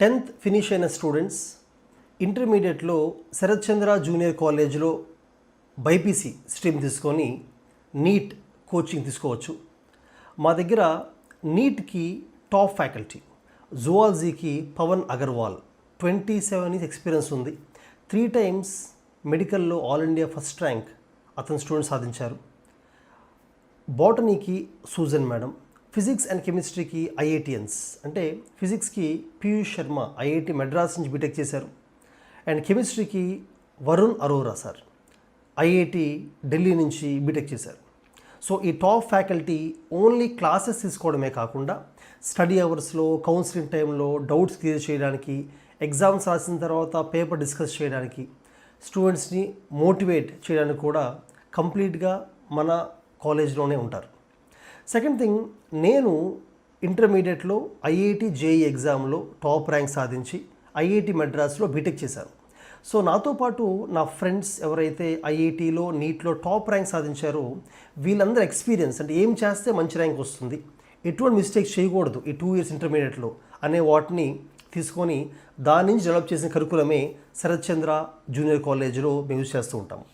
10th finish అయిన students ఇంటర్మీడియట్లో Sarath Chandra junior కాలేజ్లో బైపీసీ స్ట్రీమ్ తీసుకొని నీట్ కోచింగ్ తీసుకోవచ్చు. మా దగ్గర నీట్కి టాప్ ఫ్యాకల్టీ, జువాలజీకి పవన్ అగర్వాల్ 27 ఇయర్స్ ఎక్స్పీరియన్స్ ఉంది. 3 times మెడికల్లో ఆల్ ఇండియా ఫస్ట్ ర్యాంక్ అతని స్టూడెంట్ సాధించారు. బాటనీకి సూజన్ మేడం, ఫిజిక్స్ అండ్ కెమిస్ట్రీకి ఐఐటియన్స్ అంటే ఫిజిక్స్కి పీయూష్ శర్మ ఐఐటి మెడ్రాస్ నుంచి బీటెక్ చేశారు. అండ్ కెమిస్ట్రీకి వరుణ్ అరోరా సార్ ఐఐటి ఢిల్లీ నుంచి బీటెక్ చేశారు. సో ఈ టాప్ ఫ్యాకల్టీ ఓన్లీ క్లాసెస్ తీసుకోవడమే కాకుండా స్టడీ అవర్స్లో, కౌన్సిలింగ్ టైంలో డౌట్స్ క్లియర్ చేయడానికి, ఎగ్జామ్స్ రాసిన తర్వాత పేపర్ డిస్కస్ చేయడానికి, స్టూడెంట్స్ని మోటివేట్ చేయడానికి కూడా కంప్లీట్గా మన కాలేజ్లోనే ఉంటారు. సెకండ్ థింగ్, నేను ఇంటర్మీడియట్లో ఐఐటి జేఈ ఎగ్జామ్లో టాప్ ర్యాంక్ సాధించి ఐఐటి మెడ్రాస్లో బీటెక్ చేశాను. సో నాతో పాటు నా ఫ్రెండ్స్ ఎవరైతే ఐఐటీలో నీట్లో టాప్ ర్యాంక్ సాధించారో వీళ్ళందరూ ఎక్స్పీరియన్స్ అంటే ఏం చేస్తే మంచి ర్యాంక్ వస్తుంది, ఎటువంటి మిస్టేక్స్ చేయకూడదు ఈ 2 years ఇంటర్మీడియట్లో అనే వాటిని తీసుకొని దాని నుంచి డెవలప్ చేసిన కరికులమే శరత్ చంద్ర జూనియర్ కాలేజ్లో మేము యూజ్ చేస్తూ ఉంటాము.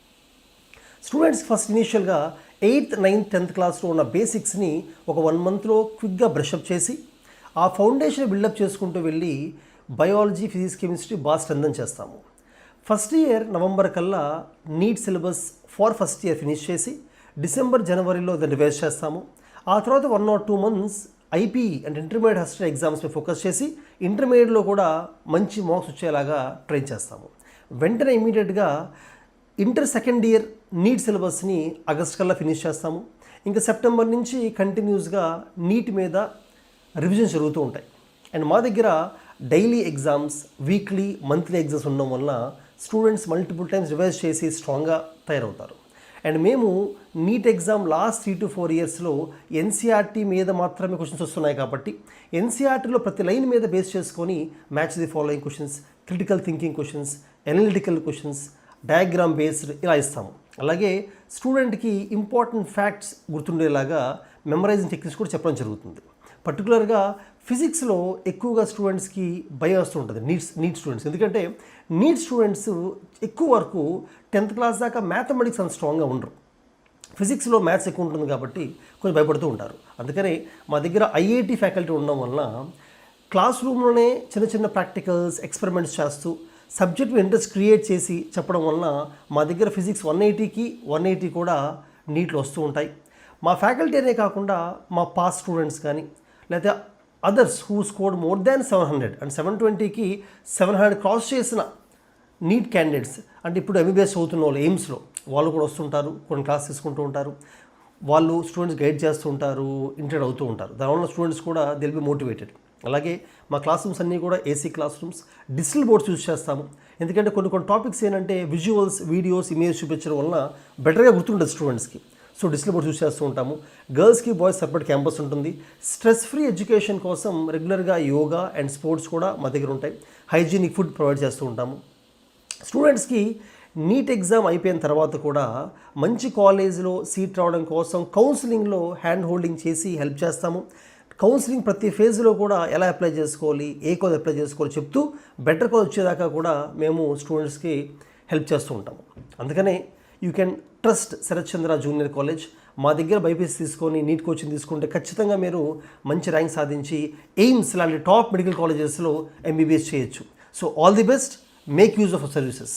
స్టూడెంట్స్ ఫస్ట్ ఇనీషియల్గా 8th, 9th, 10th క్లాస్లో ఉన్న బేసిక్స్ని ఒక 1 monthలో క్విక్గా బ్రషప్ చేసి ఆ ఫౌండేషన్ బిల్డప్ చేసుకుంటూ వెళ్ళి బయాలజీ, ఫిజిక్స్, కెమిస్ట్రీ బాగా స్ట్రెంథన్ చేస్తాము. ఫస్ట్ ఇయర్ నవంబర్ కల్లా NEET syllabus for first year finish చేసి డిసెంబర్, జనవరిలో దాన్ని రివైజ్ చేస్తాము. ఆ తర్వాత 1 or 2 months ఐపీ అంటే ఇంటర్మీడియట్ హాస్టల్ ఎగ్జామ్స్పై ఫోకస్ చేసి ఇంటర్మీడియట్లో కూడా మంచి మార్క్స్ వచ్చేలాగా ట్రైన్ చేస్తాము. వెంటనే ఇమీడియట్గా ఇంటర్ సెకండ్ ఇయర్ నీట్ సిలబస్ని ఆగస్ట్ కల్లా ఫినిష్ చేస్తాము. ఇంకా సెప్టెంబర్ నుంచి కంటిన్యూస్గా నీట్ మీద రివిజన్స్ జరుగుతూ ఉంటాయి. అండ్ మా దగ్గర daily exams, weekly, monthly exams ఉండడం వల్ల స్టూడెంట్స్ మల్టిపుల్ టైమ్స్ రివైజ్ చేసి స్ట్రాంగ్గా తయారవుతారు. అండ్ మేము నీట్ ఎగ్జామ్ లాస్ట్ 3 to 4 yearsలో ఎన్సీఆర్టీ మీద మాత్రమే క్వశ్చన్స్ వస్తున్నాయి కాబట్టి ఎన్సీఆర్టీలో ప్రతి లైన్ మీద బేస్ చేసుకొని match the following questions, critical thinking questions, analytical questions, diagram based ఇలా ఇస్తాము. అలాగే స్టూడెంట్కి ఇంపార్టెంట్ ఫ్యాక్ట్స్ గుర్తుండేలాగా మెమరైజింగ్ టెక్నిక్స్ కూడా చెప్పడం జరుగుతుంది. పర్టికులర్గా ఫిజిక్స్లో ఎక్కువగా స్టూడెంట్స్కి భయం వస్తూ ఉంటుంది నీట్ స్టూడెంట్స్. ఎందుకంటే నీట్ స్టూడెంట్స్ ఎక్కువ వరకు 10th class దాకా మ్యాథమెటిక్స్ అంత స్ట్రాంగ్గా ఉండరు. ఫిజిక్స్లో మ్యాథ్స్ ఎక్కువ ఉంటుంది కాబట్టి కొంచెం భయపడుతూ ఉంటారు. అందుకని మా దగ్గర ఐఐటి ఫ్యాకల్టీ ఉండడం వలన క్లాస్ రూమ్లోనే చిన్న చిన్న ప్రాక్టికల్స్, ఎక్స్పెరిమెంట్స్ చేస్తూ సబ్జెక్ట్ ఇంట్రెస్ట్ క్రియేట్ చేసి చెప్పడం వలన మా దగ్గర ఫిజిక్స్ 180కి 180 కూడా నీట్లో వస్తూ ఉంటాయి. మా ఫ్యాకల్టీ అనే కాకుండా మా పాస్ స్టూడెంట్స్ కానీ లేకపోతే others who scored more than 700 and 720కి 700 క్రాస్ చేసిన నీట్ క్యాండిడేట్స్ అంటే ఇప్పుడు ఎంబీబీఎస్ చదువుతున్న వాళ్ళు ఎయిమ్స్లో వాళ్ళు కూడా వస్తుంటారు, కొన్ని క్లాస్ తీసుకుంటూ ఉంటారు. వాళ్ళు స్టూడెంట్స్ గైడ్ చేస్తూ ఉంటారు, ఇంటర్డ్ అవుతూ ఉంటారు. దానివల్ల స్టూడెంట్స్ కూడా దిల్ బి మోటివేటెడ్. అలాగే మా క్లాస్ రూమ్స్ అన్నీ కూడా AC class rooms, digital boards use చేస్తాము. ఎందుకంటే కొన్ని టాపిక్స్ ఏంటంటే విజువల్స్, వీడియోస్, ఇమేజ్ చూపించడం వలన బెటర్గా గుర్తుంటుంది స్టూడెంట్స్కి. సో డిజిటల్ బోర్డ్స్ యూజ్ చేస్తూ ఉంటాము. గర్ల్స్కి, బాయ్స్ సెపరేట్ క్యాంపస్ ఉంటుంది. స్ట్రెస్ ఫ్రీ ఎడ్యుకేషన్ కోసం రెగ్యులర్గా యోగా అండ్ స్పోర్ట్స్ కూడా మా దగ్గర ఉంటాయి. హైజీనిక్ ఫుడ్ ప్రొవైడ్ చేస్తూ ఉంటాము. స్టూడెంట్స్కి నీట్ ఎగ్జామ్ అయిపోయిన తర్వాత కూడా మంచి కాలేజీలో సీట్ రావడం కోసం కౌన్సిలింగ్లో హ్యాండ్ హోల్డింగ్ చేసి హెల్ప్ చేస్తాము. కౌన్సిలింగ్ ప్రతి ఫేజ్లో కూడా ఎలా అప్లై చేసుకోవాలి, ఏ కాలేజ్ అప్లై చేసుకోవాలి చెప్తూ బెటర్ కాలేజ్ వచ్చేదాకా కూడా మేము స్టూడెంట్స్కి హెల్ప్ చేస్తూ ఉంటాము. అందుకనే you can trust Sharath Chandra junior college. మా దగ్గర బైపీసీ తీసుకొని నీట్ కోచింగ్ తీసుకుంటే ఖచ్చితంగా మీరు మంచి ర్యాంక్ సాధించి ఎయిమ్స్ లాంటి టాప్ మెడికల్ కాలేజెస్లో ఎంబీబీఎస్ చేయొచ్చు. So all the best, make use of services.